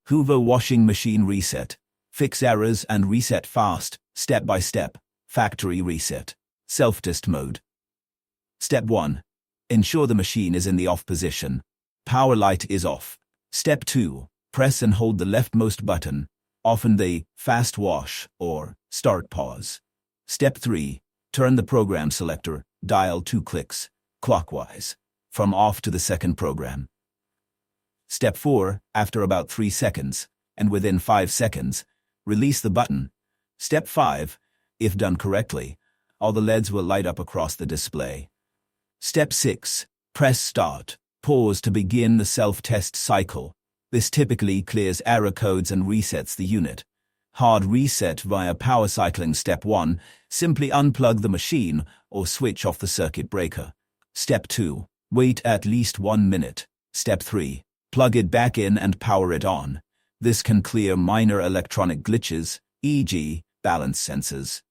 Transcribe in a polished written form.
Hoover washing machine reset. Fix errors and reset fast, step by step. Factory reset. Self-test mode. Step 1. Ensure the machine is in the off position. Power light is off. Step 2. Press and hold the leftmost button, often the fast wash or start pause. Step 3. Turn the program selector, dial 2 clicks, clockwise, from off to the second program. Step 4. After about 3 seconds, and within 5 seconds, release the button. Step 5. If done correctly, all the LEDs will light up across the display. Step 6. Press Start. Pause to begin the self-test cycle. This typically clears error codes and resets the unit. Hard reset via power cycling. Step 1. Simply unplug the machine or switch off the circuit breaker. Step 2. Wait at least 1 minute. Step 3. Plug it back in and power it on. This can clear minor electronic glitches, e.g., balance sensors.